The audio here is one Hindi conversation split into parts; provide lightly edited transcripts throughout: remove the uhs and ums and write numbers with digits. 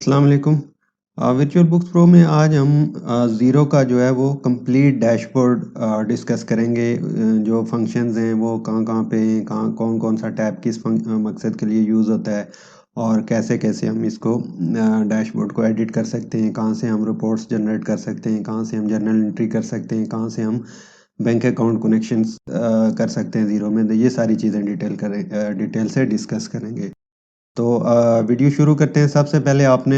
अस्सलाम वालेकुम। वर्चुअल बुक्स प्रो में आज हम ज़ीरो का जो है वो कंप्लीट डैशबोर्ड डिस्कस करेंगे। जो फंक्शंस हैं वो कहाँ कहाँ पे हैं, कहाँ कौन कौन सा टैब किस मकसद के लिए यूज़ होता है और कैसे कैसे हम इसको डैशबोर्ड को एडिट कर सकते हैं, कहाँ से हम रिपोर्ट्स जनरेट कर सकते हैं, कहाँ से हम जर्नल एंट्री कर सकते हैं, कहाँ से हम बैंक अकाउंट कनेक्शंस कर सकते हैं ज़ीरो में। तो ये सारी चीज़ें डिटेल से डिस्कस करेंगे। तो वीडियो शुरू करते हैं। सबसे पहले आपने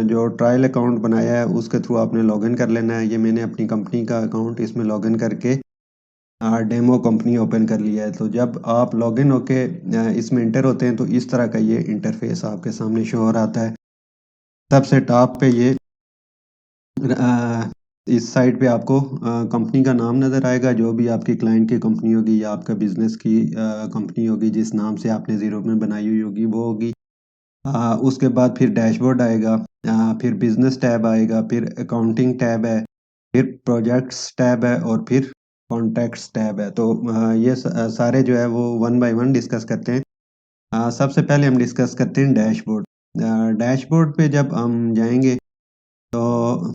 जो ट्रायल अकाउंट बनाया है उसके थ्रू आपने लॉगिन कर लेना है। ये मैंने अपनी कंपनी का अकाउंट इसमें लॉगिन करके डेमो कंपनी ओपन कर लिया है। तो जब आप लॉगिन होके इसमें इंटर होते हैं तो इस तरह का ये इंटरफेस आपके सामने शो हो रहा है। सबसे टॉप पे ये अ, इस साइड पे आपको कंपनी का नाम नज़र आएगा, जो भी आपकी क्लाइंट की कंपनी होगी या आपका बिजनेस की कंपनी होगी, जिस नाम से आपने ज़ीरो में बनाई हुई होगी वो होगी। उसके बाद फिर डैशबोर्ड आएगा, फिर बिजनेस टैब आएगा, फिर अकाउंटिंग टैब है, फिर प्रोजेक्ट्स टैब है और फिर कॉन्टैक्ट्स टैब है। तो ये सारे जो है वो वन बाय वन डिस्कस करते हैं। सबसे पहले हम डिस्कस करते हैं डैशबोर्ड। डैशबोर्ड पे जब हम जाएंगे तो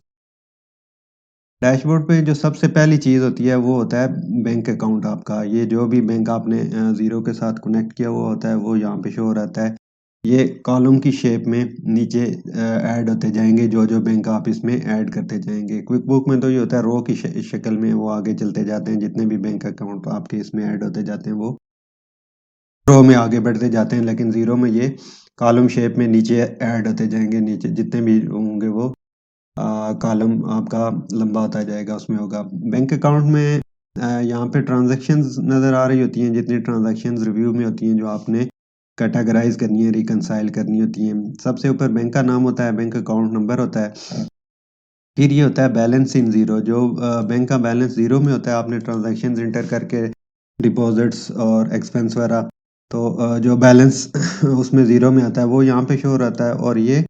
डैशबोर्ड पे जो सबसे पहली चीज़ होती है वो होता है बैंक अकाउंट आपका। ये जो भी बैंक आपने ज़ीरो के साथ कनेक्ट किया हुआ होता है वो यहाँ पे शो रहता है। ये कॉलम की शेप में नीचे ऐड होते जाएंगे, जो जो बैंक आप इसमें ऐड करते जाएंगे। क्विक बुक में तो ये होता है रो की शक्ल में वो आगे चलते जाते हैं, जितने भी बैंक अकाउंट आपके इसमें ऐड होते जाते हैं वो रो में आगे बढ़ते जाते हैं। लेकिन ज़ीरो में ये कॉलम शेप में नीचे ऐड होते जाएंगे, नीचे जितने भी होंगे वो कॉलम आपका लंबा होता जाएगा, उसमें होगा बैंक अकाउंट में। यहाँ पे ट्रांजैक्शंस नज़र आ रही होती हैं, जितनी ट्रांजैक्शंस रिव्यू में होती हैं जो आपने कैटेगराइज करनी है, रिकंसाइल करनी होती हैं। सबसे ऊपर बैंक का नाम होता है, बैंक अकाउंट नंबर होता है, फिर ये होता है बैलेंस इन ज़ीरो। जो बैंक का बैलेंस ज़ीरो में होता है, आपने ट्रांजैक्शंस इंटर करके डिपॉजिट्स और एक्सपेंस वगैरह, तो जो बैलेंस उसमें ज़ीरो में आता है वो यहाँ पे शो रहता है। और ये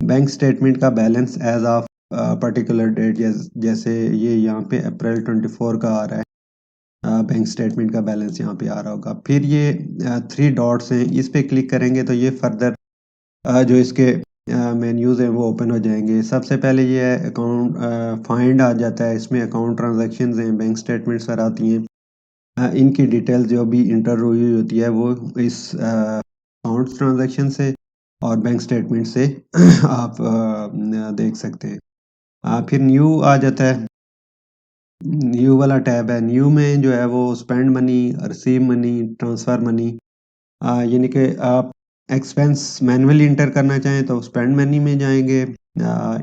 बैंक स्टेटमेंट का balance as of particular date, जैसे ये यहाँ पे अप्रैल 24 का आ रहा है, बैंक स्टेटमेंट का बैलेंस यहाँ पे आ रहा होगा। फिर ये थ्री डॉट्स हैं, इस पे क्लिक करेंगे तो ये फर्दर जो इसके मेन्यूज़ हैं वो ओपन हो जाएंगे। सबसे पहले ये है अकाउंट फाइंड आ जाता है, इसमें अकाउंट ट्रांजैक्शंस हैं, बैंक स्टेटमेंट्स पर आती हैं। इनकी डिटेल जो भी इंटर हुई होती है वो इस अकाउंट ट्रांजैक्शन से और बैंक स्टेटमेंट से आप देख सकते हैं। फिर न्यू आ जाता है, न्यू वाला टैब है। न्यू में जो है वो spend money, receive money, transfer money, यानी कि आप एक्सपेंस मैनुअली इंटर करना चाहें तो स्पेंड मनी में जाएंगे।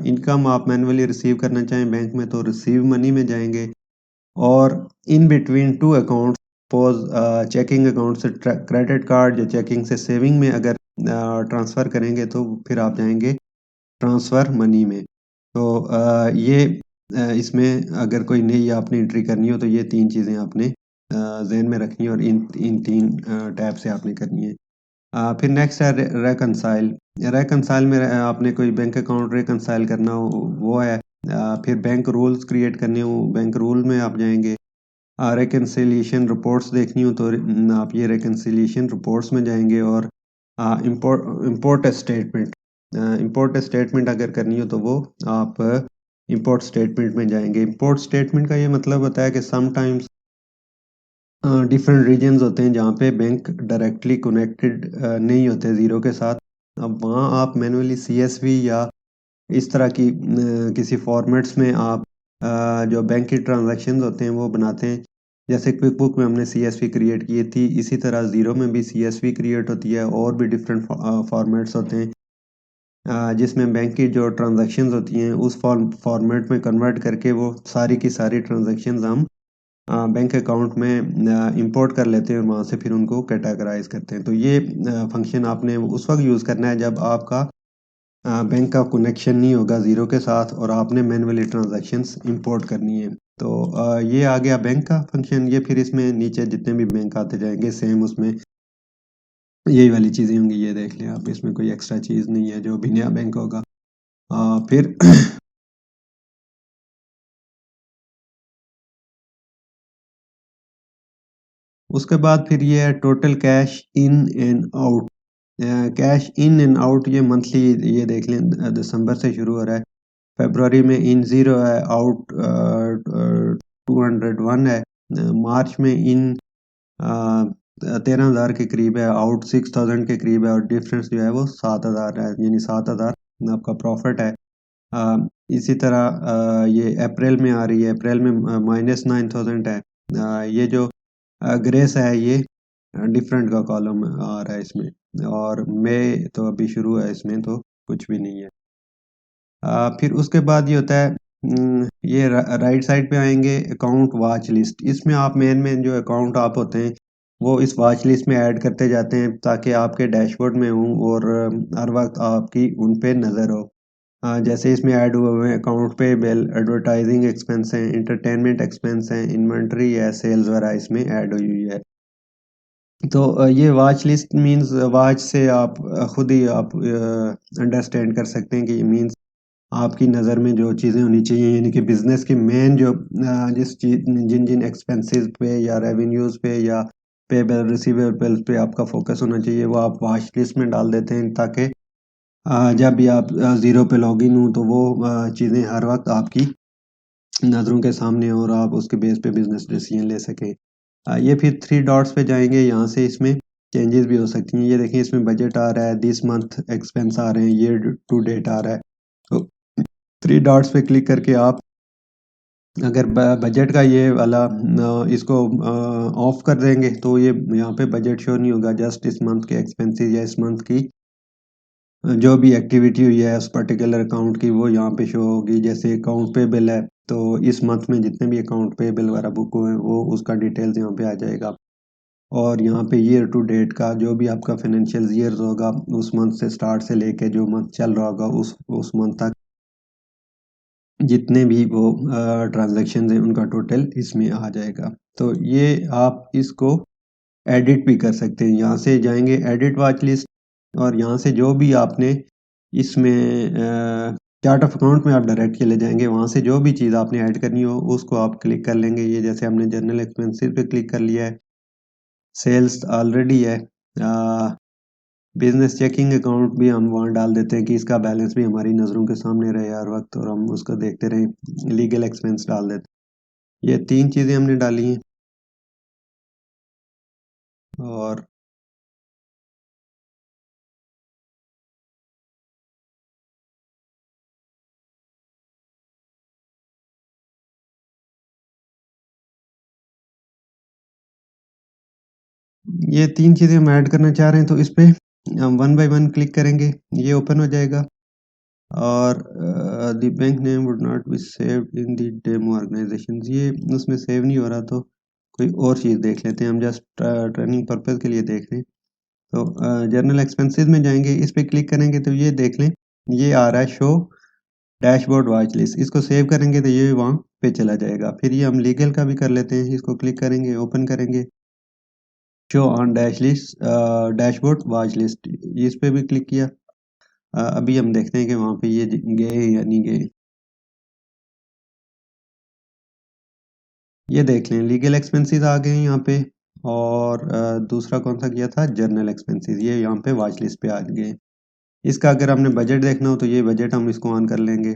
इनकम आप मैनुअली रिसीव करना चाहें बैंक में तो रिसीव मनी में जाएंगे। और in between two account, suppose checking account से क्रेडिट कार्ड या चेकिंग से सेविंग में अगर ट्रांसफ़र करेंगे तो फिर आप जाएंगे ट्रांसफ़र मनी में। तो ये इसमें अगर कोई नई आपने एंट्री करनी हो तो ये तीन चीज़ें आपने जहन में रखनी है और इन इन तीन टैब से आपने करनी है। फिर नेक्स्ट है रेकनसाइल। रेकनसाइल में आपने कोई बैंक अकाउंट रेकनसाइल करना हो वो है। फिर बैंक रूल्स क्रिएट करने हो, बैंक रूल में आप जाएंगे। रिकन्सिलिएशन रिपोर्ट्स देखनी हो तो आप ये रिकन्सिलिएशन रिपोर्ट्स में जाएंगे। और इंपोर्ट स्टेटमेंट, इंपोर्ट स्टेटमेंट अगर करनी हो तो वो आप इंपोर्ट स्टेटमेंट में जाएंगे। इंपोर्ट स्टेटमेंट का ये मतलब होता है कि समटाइम्स डिफरेंट रीजन्स होते हैं जहाँ पे बैंक डायरेक्टली कनेक्टेड नहीं होते ज़ीरो के साथ। अब वहाँ आप मैनुअली सीएसवी या इस तरह की किसी फॉर्मेट्स में आप जो बैंक की ट्रांजैक्शंस होते हैं वो बनाते हैं। जैसे क्विक बुक में हमने सीएसवी क्रिएट की थी, इसी तरह ज़ीरो में भी सीएसवी क्रिएट होती है और भी डिफरेंट फॉर्मेट्स होते हैं जिसमें बैंक की जो ट्रांजैक्शंस होती हैं उस फॉर्मेट में कन्वर्ट करके वो सारी की सारी ट्रांजैक्शंस हम बैंक अकाउंट में इंपोर्ट कर लेते हैं और वहाँ से फिर उनको कैटेगराइज करते हैं। तो ये फंक्शन आपने उस वक्त यूज़ करना है जब आपका बैंक का कनेक्शन नहीं होगा ज़ीरो के साथ और आपने मैनुअली ट्रांजैक्शंस इंपोर्ट करनी है। तो ये आ गया बैंक का फंक्शन। ये फिर इसमें नीचे जितने भी बैंक आते जाएंगे सेम उसमें यही वाली चीज़ें होंगी। ये देख लें आप, इसमें कोई एक्स्ट्रा चीज़ नहीं है, जो भी नया बैंक होगा। फिर उसके बाद फिर ये है total cash in and out. Cash in and out ये मंथली ये देख लें, दिसंबर से शुरू हो रहा है। फरवरी में इन 0 है, आउट 201 है। मार्च में इन 13,000 के करीब है, आउट 6,000 के करीब है, और डिफरेंस जो है वो 7,000 है, यानी 7,000 आपका प्रॉफिट है। इसी तरह ये अप्रैल में आ रही है, अप्रैल में -9,000 है। ये जो ग्रेस है ये डिफरेंट का कॉलम आ रहा है इसमें, और मई तो अभी शुरू है, इसमें तो कुछ भी नहीं है। फिर उसके बाद ये होता है, ये राइट साइड पे आएंगे अकाउंट वॉच लिस्ट। इसमें आप मेन मेन जो अकाउंट आप होते हैं वो इस वॉच लिस्ट में ऐड करते जाते हैं ताकि आपके डैशबोर्ड में हों और हर वक्त आपकी उन पे नज़र हो। जैसे इसमें ऐड हुए हुए हैं अकाउंट पे बिल, एडवर्टाइजिंग एक्सपेंस हैं, इंटरटेनमेंट एक्सपेंस हैं, इन्वेंट्री है, सेल्स वगैरह इसमें ऐड हुई हुई है। तो ये वॉच लिस्ट मींस वॉच से आप खुद ही आप अंडरस्टैंड कर सकते हैं कि ये मींस आपकी नज़र में जो चीज़ें होनी चाहिए, यानी कि बिजनेस की मेन जो जिस चीज जिन जिन एक्सपेंसेस पे या रेवेन्यूज पे या पेबल रिसीवेबल्स पे आपका फोकस होना चाहिए वो आप वॉच लिस्ट में डाल देते हैं ताकि जब भी आप ज़ीरो पे लॉगिन हो तो वो चीज़ें हर वक्त आपकी नज़रों के सामने हो और आप उसके बेस पे बिजनेस डिसीजन ले सकें। ये फिर 3 डॉट्स पे जाएंगे, यहाँ से इसमें चेंजेस भी हो सकती हैं। ये देखिए इसमें बजट आ रहा है, दिस मंथ एक्सपेंस आ रहे हैं, ईयर टू डेट आ रहा है। तो 3 डॉट्स पे क्लिक करके आप अगर बजट का ये वाला इसको ऑफ कर देंगे तो ये यहाँ पे बजट शो नहीं होगा, जस्ट इस मंथ के एक्सपेंसेस या इस मंथ की जो भी एक्टिविटी हुई है उस पर्टिकुलर अकाउंट की वो यहाँ पे शो होगी। जैसे अकाउंट पे बिल है तो इस मंथ में जितने भी अकाउंट पे बिल वगैरह बुक हुए हैं वो उसका डिटेल्स यहाँ पे आ जाएगा। और यहाँ पे ईयर टू डेट का जो भी आपका फाइनेंशियल ईयर होगा उस मंथ से स्टार्ट से लेके जो मंथ चल रहा होगा उस मंथ तक जितने भी वो ट्रांजैक्शन हैं उनका टोटल इसमें आ जाएगा। तो ये आप इसको एडिट भी कर सकते हैं, यहाँ से जाएंगे एडिट वॉच लिस्ट और यहाँ से जो भी आपने इसमें चार्ट ऑफ अकाउंट में आप डायरेक्ट चले जाएंगे, वहाँ से जो भी चीज़ आपने ऐड करनी हो उसको आप क्लिक कर लेंगे। ये जैसे हमने जनरल एक्सपेंसेस पे क्लिक कर लिया है, सेल्स ऑलरेडी है, बिजनेस चेकिंग अकाउंट भी हम वहाँ डाल देते हैं कि इसका बैलेंस भी हमारी नज़रों के सामने रहे हर वक्त और हम उसको देखते रहें। लीगल एक्सपेंस डाल देते हैं। ये 3 चीज़ें हमने डाली हैं। और ये 3 चीज़ें हम ऐड करना चाह रहे हैं तो इस पे हम वन बाय वन क्लिक करेंगे, ये ओपन हो जाएगा। और the bank name would not be saved in the demo organization, ये उसमें सेव नहीं हो रहा तो कोई और चीज़ देख लेते हैं, हम जस्ट ट्रेनिंग पर्पज़ के लिए देख रहे हैं। तो जर्नल एक्सपेंसेस में जाएंगे, इस पे क्लिक करेंगे तो ये देख लें, ये आ रहा है शो डैशबोर्ड वॉच लिस्ट। इसको सेव करेंगे तो ये वहाँ पे चला जाएगा। फिर ये हम लीगल का भी कर लेते हैं, इसको क्लिक करेंगे, ओपन करेंगे, show on dash list dashboard watch list, इस पे भी क्लिक किया। अभी हम देखते हैं कि वहाँ पे ये गए या नहीं गए। ये देख लें लीगल एक्सपेंसेस आ गए हैं यहाँ पे, और दूसरा कौन सा किया था, जर्नल एक्सपेंसेस, ये यहाँ पे वॉच लिस्ट पे आ गए। इसका अगर हमने बजट देखना हो तो ये बजट हम इसको ऑन कर लेंगे,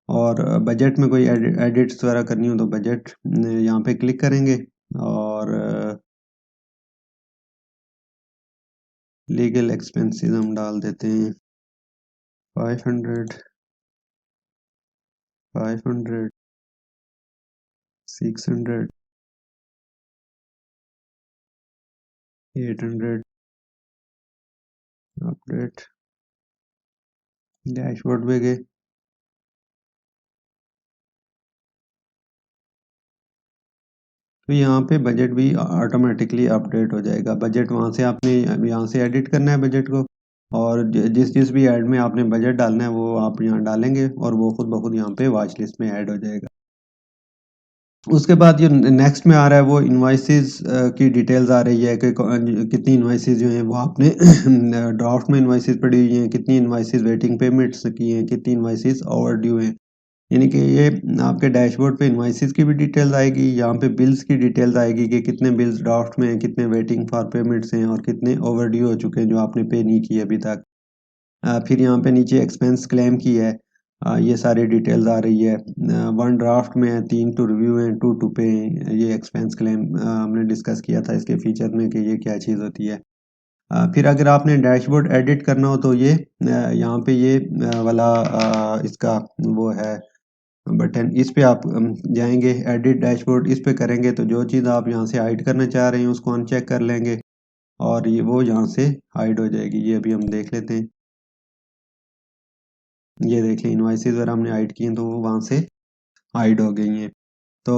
और बजट में कोई एडिट्स वगैरह करनी हो तो बजट यहाँ पे क्लिक करेंगे और लीगल एक्सपेंसेस हम डाल देते हैं 500, 500, 600, 800, अपडेट, डैशबोर्ड पे गए। तो यहाँ पे बजट भी ऑटोमेटिकली अपडेट हो जाएगा। बजट वहाँ से आपने यहाँ से एडिट करना है बजट को, और जिस जिस भी ऐड में आपने बजट डालना है वो आप यहाँ डालेंगे और वो खुद ब खुद यहाँ पे वॉच लिस्ट में ऐड हो जाएगा। उसके बाद जो नेक्स्ट में आ रहा है वो इन्वाइसेस की डिटेल्स आ रही है कि कितनी इन्वाइसेस जो हैं वो आपने ड्राफ्ट में इन्वाइसेस पड़ी हुई हैं, कितनी इन्वाइसेस वेटिंग पेमेंट्स की हैं, कितनी इन्वाइसेस ओवर ड्यू हैं। यानी कि ये आपके डैशबोर्ड पे इनवॉइसेस की भी डिटेल्स आएगी, यहाँ पे बिल्स की डिटेल्स आएगी कि कितने बिल्स ड्राफ्ट में हैं, कितने वेटिंग फॉर पेमेंट्स हैं और कितने ओवरड्यू हो चुके हैं जो आपने पे नहीं किए अभी तक। फिर यहाँ पे नीचे एक्सपेंस क्लेम की है, ये सारी डिटेल्स आ रही है। 1 ड्राफ्ट में है, 3 टू रिव्यू हैं, 2 टू पे हैं। ये एक्सपेंस क्लेम हमने डिस्कस किया था इसके फीचर में कि ये क्या चीज़ होती है। फिर अगर आपने डैशबोर्ड एडिट करना हो तो ये यहाँ पे ये वाला इसका वो है बटन, इस पे आप जाएंगे, एडिट डैशबोर्ड, इस पे करेंगे तो जो चीज़ आप यहाँ से हाइड करना चाह रहे हैं उसको अनचेक कर लेंगे और ये वो यहाँ से हाइड हो जाएगी। ये अभी हम देख लेते हैं। ये देख लें, इनवॉइसेस अगर हमने हाइड किए तो वो वहाँ से हाइड हो गई हैं। तो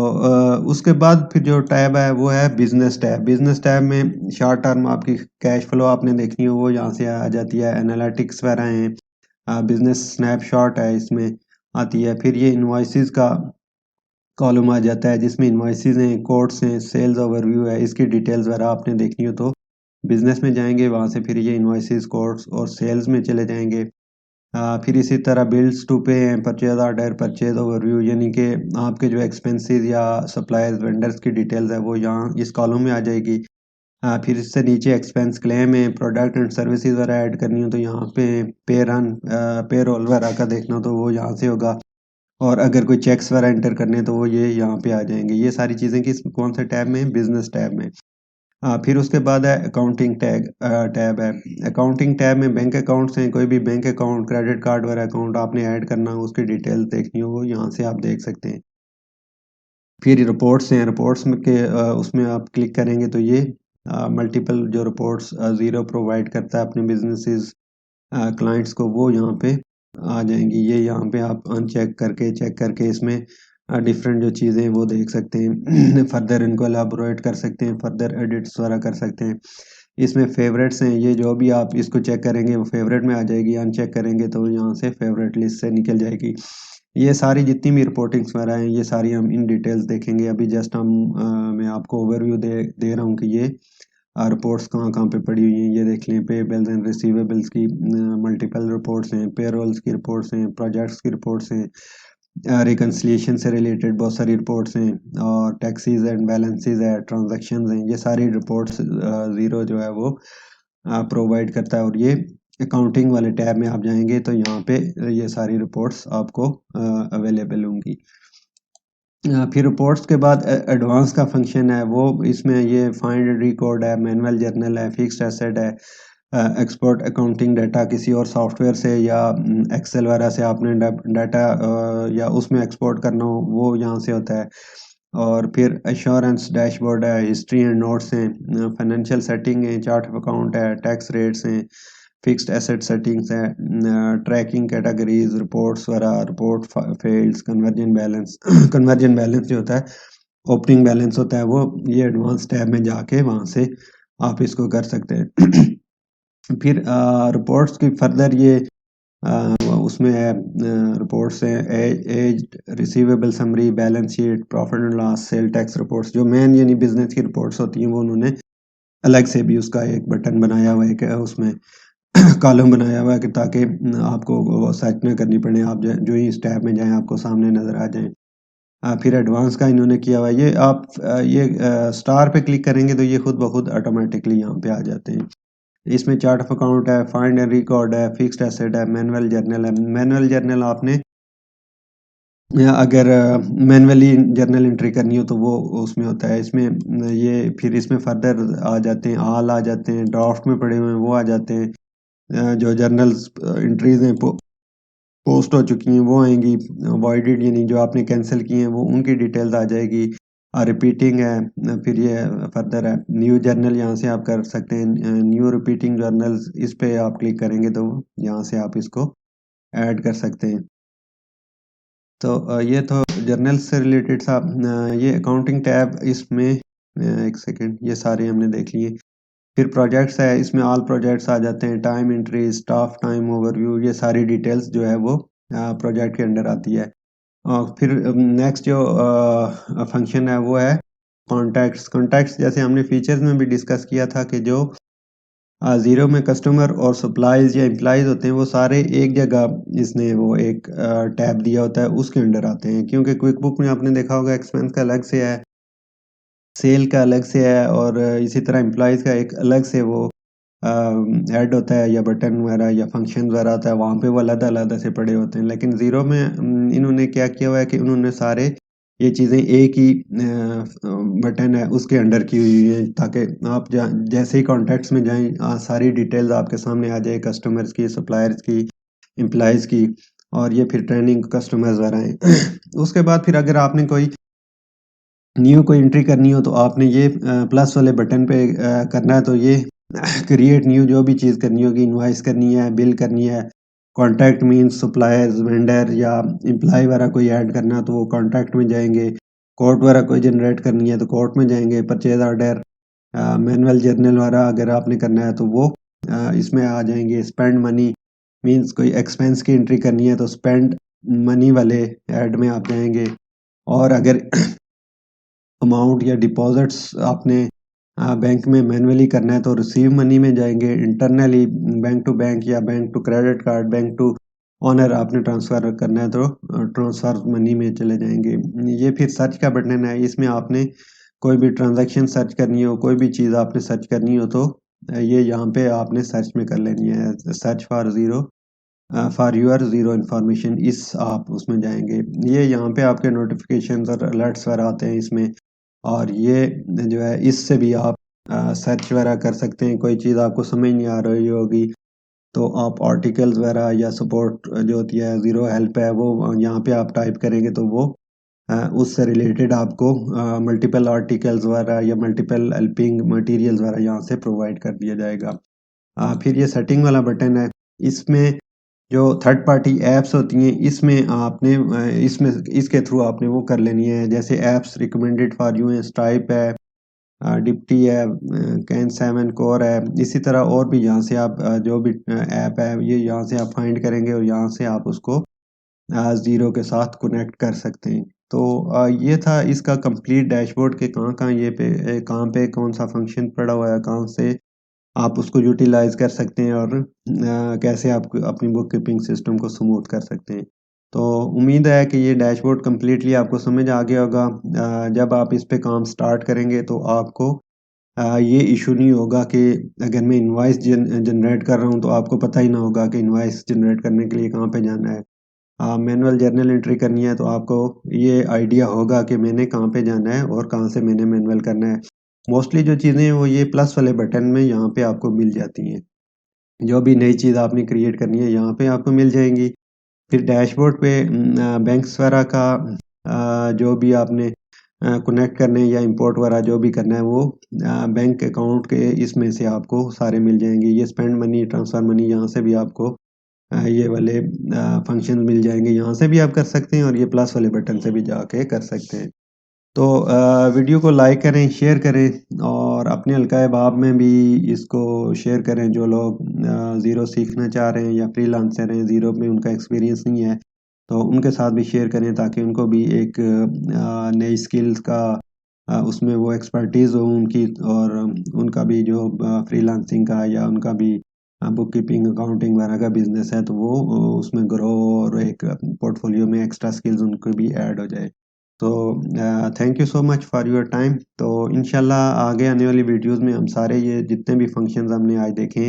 उसके बाद फिर जो टैब है वो है बिजनेस टैब। बिजनेस टैब में शॉर्ट टर्म आपकी कैश फ्लो आपने देखनी हो वो यहाँ से आ जाती है। एनालिटिक्स वगैरह हैं, बिजनेस स्नैपशॉट है इसमें आती है। फिर ये इनवॉइसेस का कॉलम आ जाता है जिसमें इनवॉइसेस हैं, कोड्स हैं, सेल्स ओवरव्यू है। इसकी डिटेल्स वगैरह आपने देखनी हो तो बिजनेस में जाएंगे, वहाँ से फिर ये इनवॉइसेस, कोड्स और सेल्स में चले जाएंगे। फिर इसी तरह बिल्स टू पे हैं, परचेज ऑर्डर, परचेज ओवरव्यू, यानी कि आपके जो एक्सपेंसेस या सप्लायर्स वेंडर्स की डिटेल्स है वो यहाँ इस कॉलम में आ जाएगी। फिर इससे नीचे एक्सपेंस क्लेम है, प्रोडक्ट एंड सर्विसेज वगैरह ऐड करनी हो तो यहाँ पे पे रन, पे रोल वगैरह का देखना हो तो वो यहाँ से होगा। और अगर कोई चेक्स वगैरह एंटर करने हैं तो वो ये यहाँ पे आ जाएंगे। ये सारी चीज़ें किस कौन से टैब में? बिजनेस टैब में। फिर उसके बाद है अकाउंटिंग टैब है। अकाउंटिंग टैब में बैंक अकाउंट्स हैं, कोई भी बैंक अकाउंट, क्रेडिट कार्ड वगैरह अकाउंट आपने ऐड करना हो उसकी डिटेल्स देखनी हो वो यहाँ से आप देख सकते हैं। फिर रिपोर्ट्स हैं, रिपोर्ट्स में के उसमें आप क्लिक करेंगे तो ये मल्टीपल जो रिपोर्ट्स ज़ीरो प्रोवाइड करता है अपने बिजनेसेस क्लाइंट्स को वो यहाँ पे आ जाएंगी। ये यहाँ पे आप अनचेक करके चेक करके इसमें डिफरेंट जो चीज़ें हैं वो देख सकते हैं। फर्दर इनको एलाबोरेट कर सकते हैं, फर्दर एडिट्स वगैरह कर सकते हैं। इसमें फेवरेट्स हैं, ये जो भी आप इसको चेक करेंगे वो फेवरेट में आ जाएगी, अनचेक करेंगे तो यहाँ से फेवरेट लिस्ट से निकल जाएगी। ये सारी जितनी भी रिपोर्टिंग्स वगैरह हैं ये सारी हम इन डिटेल्स देखेंगे। अभी जस्ट मैं आपको ओवरव्यू दे रहा हूँ कि ये रिपोर्ट्स कहाँ कहाँ पे पड़ी हुई हैं। ये देख लें, पेबल्स एंड रिसीवेबल्स की मल्टीपल रिपोर्ट्स हैं, पेरोल्स की रिपोर्ट्स हैं, प्रोजेक्ट्स की रिपोर्ट्स हैं, रिकन्सिलिएशन से रिलेटेड बहुत सारी रिपोर्ट्स हैं और टैक्सेस एंड बैलेंसेस है, ट्रांजैक्शंस हैं। ये सारी रिपोर्ट्स ज़ीरो जो है वो प्रोवाइड करता है। और ये अकाउंटिंग वाले टैब में आप जाएंगे तो यहाँ पे ये सारी रिपोर्ट्स आपको अवेलेबल होंगी। फिर रिपोर्ट्स के बाद एडवांस का फंक्शन है वो, इसमें ये फाइंड एंड रिकॉर्ड है, मैनुअल जर्नल है, फिक्स्ड एसेट है, एक्सपोर्ट अकाउंटिंग डाटा किसी और सॉफ्टवेयर से या एक्सेल वगैरह से आपने डाटा या उसमें एक्सपोर्ट करना हो वो यहाँ से होता है। और फिर एश्योरेंस डैशबोर्ड है, हिस्ट्री एंड नोट्स हैं, फाइनेंशियल सेटिंग है, चार्ट ऑफ अकाउंट है, टैक्स रेट्स हैं, फिक्स्ड एसेट सेटिंग्स है, ट्रैकिंग कैटेगरीज, रिपोर्ट्स वगैरह, report fields, conversion balance. Conversion balance जो होता है, ओपनिंग बैलेंस होता है वो, ये एडवांस टैब में जाके वहाँ से आप इसको कर सकते हैं। फिर रिपोर्ट्स की फर्दर ये उसमें है, रिपोर्ट्स हैं, aged receivable summary, balance sheet, profit and loss, sale tax reports, जो मेन यानी बिजनेस की रिपोर्ट्स होती हैं वो उन्होंने अलग से भी उसका एक बटन बनाया हुआ है कि उसमें कॉलम बनाया हुआ है कि ताकि आपको वो सर्च ना करनी पड़े, आप जो ही इस टैब में जाएं आपको सामने नज़र आ जाएं। फिर एडवांस का इन्होंने किया हुआ है, ये आप ये स्टार पे क्लिक करेंगे तो ये खुद ब खुद ऑटोमेटिकली यहाँ पे आ जाते हैं। इसमें चार्ट ऑफ अकाउंट है, फाइंड एंड रिकॉर्ड है, फिक्स्ड एसेट है, मैनुअल जर्नल है। मैनुअल जर्नल आपने या अगर मैनुअली जर्नल एंट्री करनी हो तो वो उसमें होता है। इसमें ये फिर इसमें फर्दर आ जाते हैं, ऑल आ जाते हैं, ड्राफ्ट में पड़े हुए हैं वो आ जाते हैं, जो जर्नल्स एंट्रीज हैं पोस्ट हो चुकी हैं वो आएंगी, वॉइडेड यानी जो आपने कैंसिल किए हैं वो उनकी डिटेल्स आ जाएगी। रिपीटिंग है, फिर ये फर्दर है, न्यू जर्नल यहाँ से आप कर सकते हैं, न्यू रिपीटिंग जर्नल्स, इस पे आप क्लिक करेंगे तो यहाँ से आप इसको ऐड कर सकते हैं। तो ये तो जर्नल से रिलेटेड था। ये अकाउंटिंग टैब, इसमें एक सेकेंड, ये सारे हमने देख लिए। फिर प्रोजेक्ट्स है, इसमें ऑल प्रोजेक्ट्स आ जाते हैं, time entry, staff time overview, ये सारी डिटेल्स जो है वो प्रोजेक्ट के अंडर आती है। फिर नेक्स्ट जो फंक्शन है वो है कॉन्टैक्ट्स। कॉन्टैक्ट्स जैसे हमने फीचर्स में भी डिस्कस किया था कि जो ज़ीरो में कस्टमर और सप्लाईज या एम्प्लॉइज़ होते हैं, वो सारे एक जगह इसने वो एक टैब दिया होता है, उसके अंडर आते हैं। क्योंकि क्विक बुक में आपने देखा होगा एक्सपेंस का अलग से है, सेल का अलग से है, और इसी तरह एम्प्लॉइज़ का एक अलग से वो ऐड होता है या बटन वगैरह या फंक्शन वगैरह होता है, वहाँ पे वो अलग-अलग से पड़े होते हैं। लेकिन ज़ीरो में इन्होंने क्या किया हुआ है कि उन्होंने सारे ये चीज़ें एक ही बटन है उसके अंडर की हुई है, ताकि आप जैसे ही कॉन्टैक्ट्स में जाएँ, सारी डिटेल्स आपके सामने आ जाए, कस्टमर्स की, सप्लायर्स की, एम्प्लॉइज़ की, और ये फिर ट्रेंडिंग कस्टमर्स वगैरह हैं। उसके बाद फिर अगर आपने कोई एंट्री करनी हो, तो आपने ये प्लस वाले बटन पे करना है, तो ये क्रिएट न्यू जो भी चीज़ करनी होगी, इनवॉइस करनी है, बिल करनी है, कॉन्टैक्ट मीन्स सप्लायर्स, वेंडर या एम्प्लॉय वगैरह कोई ऐड करना है तो वो कॉन्टैक्ट में जाएँगे, कोट वगैरह कोई जनरेट करनी है तो कोट में जाएँगे, परचेज़ ऑर्डर, मैनुअल जर्नल वगैरह अगर आपने करना है तो वो इसमें आ जाएँगे। स्पेंड मनी मीन्स कोई एक्सपेंस की एंट्री करनी है तो स्पेंड मनी वाले ऐड में आप जाएँगे। और अगर अमाउंट या डिपॉजिट्स आपने बैंक में मैन्युअली करना है तो रिसीव मनी में जाएंगे। इंटरनली बैंक टू बैंक या bank to credit card, bank to owner आपने ट्रांसफ़र करना है तो ट्रांसफ़र मनी में चले जाएंगे। ये फिर सर्च का बटन है, इसमें आपने कोई भी ट्रांजैक्शन सर्च करनी हो, कोई भी चीज़ आपने सर्च करनी हो तो ये यहाँ पे आपने सर्च में कर लेनी है। Search for your Xero information, इस आप उसमें जाएंगे। ये यहाँ पे आपके नोटिफिकेशन और अलर्ट्स वगैरह आते हैं इसमें, और ये जो है इससे भी आप सर्च वगैरह कर सकते हैं। कोई चीज़ आपको समझ नहीं आ रही होगी तो आप आर्टिकल्स वगैरह या सपोर्ट जो होती है, ज़ीरो हेल्प है, वो यहाँ पे आप टाइप करेंगे तो वो उससे रिलेटेड आपको मल्टीपल आर्टिकल्स वगैरह या मल्टीपल हेल्पिंग मटेरियल्स वगैरह यहाँ से प्रोवाइड कर दिया जाएगा। फिर ये सेटिंग वाला बटन है, इसमें जो थर्ड पार्टी ऐप्स होती हैं, इसमें आपने इसमें इसके थ्रू आपने वो कर लेनी है। जैसे ऐप्स रिकमेंडेड फॉर यू हैं, स्ट्राइप है, डिप्टी है, कैन 7 कोर है। इसी तरह और भी यहाँ से आप जो भी ऐप है, ये यहाँ से आप फाइंड करेंगे और यहाँ से आप उसको ज़ीरो के साथ कनेक्ट कर सकते हैं। तो ये था इसका कंप्लीट डैशबोर्ड के कहाँ-कहाँ ये कहाँ पे कौन-सा फंक्शन पड़ा हुआ है, कहाँ से आप उसको यूटिलाइज़ कर सकते हैं, और कैसे आप अपनी बुक कीपिंग सिस्टम को स्मूथ कर सकते हैं। तो उम्मीद है कि ये डैशबोर्ड कंप्लीटली आपको समझ आ गया होगा। जब आप इस पे काम स्टार्ट करेंगे तो आपको ये इशू नहीं होगा कि अगर मैं इनवॉइस जनरेट कर रहा हूँ तो आपको पता ही ना होगा कि इनवॉइस जनरेट करने के लिए कहाँ पे जाना है। मैनुअल जर्नल एंट्री करनी है तो आपको ये आइडिया होगा कि मैंने कहाँ पे जाना है और कहाँ से मैंने मैनुअल करना है। मोस्टली जो चीज़ें हैं वो ये प्लस वाले बटन में यहाँ पे आपको मिल जाती हैं। जो भी नई चीज़ आपने क्रिएट करनी है यहाँ पे आपको मिल जाएँगी। फिर डैशबोर्ड पे बैंक्स वगैरह का जो भी आपने कनेक्ट करने हैं या इंपोर्ट वगैरह जो भी करना है वो बैंक अकाउंट के इसमें से आपको सारे मिल जाएँगे। ये स्पेंड मनी, ट्रांसफर मनी, यहाँ से भी आपको ये वाले फंक्शन मिल जाएँगे, यहाँ से भी आप कर सकते हैं और ये प्लस वाले बटन से भी जाके कर सकते हैं। तो वीडियो को लाइक करें, शेयर करें, और अपने हल्का अहबाब में भी इसको शेयर करें। जो लोग ज़ीरो सीखना चाह रहे हैं या फ्रीलांसर हैं, ज़ीरो में उनका एक्सपीरियंस नहीं है, तो उनके साथ भी शेयर करें ताकि उनको भी एक नई स्किल्स का उसमें वो एक्सपर्टीज़ हो उनकी, और उनका भी जो फ्रीलांसिंग का या उनका भी बुक कीपिंग, अकाउंटिंग वगैरह का बिज़नेस है तो वो उसमें ग्रो, और एक पोर्टफोलियो में एक्स्ट्रा स्किल्स उनको भी ऐड हो जाए। तो thank you so much for your time. तो इंशाल्लाह आगे आने वाली वीडियोस में हम सारे ये जितने भी फंक्शंस हमने आज देखे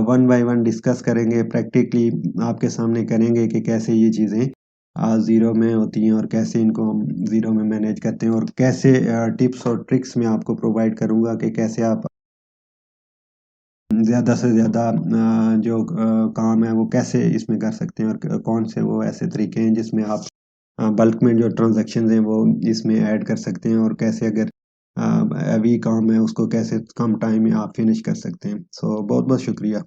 वन बाय वन डिस्कस करेंगे, प्रैक्टिकली आपके सामने करेंगे कि कैसे ये चीज़ें ज़ीरो में होती हैं और कैसे इनको हम ज़ीरो में मैनेज करते हैं, और कैसे टिप्स और ट्रिक्स मैं आपको प्रोवाइड करूँगा कि कैसे आप ज़्यादा से ज़्यादा काम है वो कैसे इसमें कर सकते हैं, और कौन से वो ऐसे तरीके हैं जिसमें आप बल्क में जो ट्रांज़ैक्शंस हैं वो इसमें ऐड कर सकते हैं, और कैसे अगर हैवी काम है उसको कैसे कम टाइम में आप फिनिश कर सकते हैं। सो बहुत-बहुत शुक्रिया।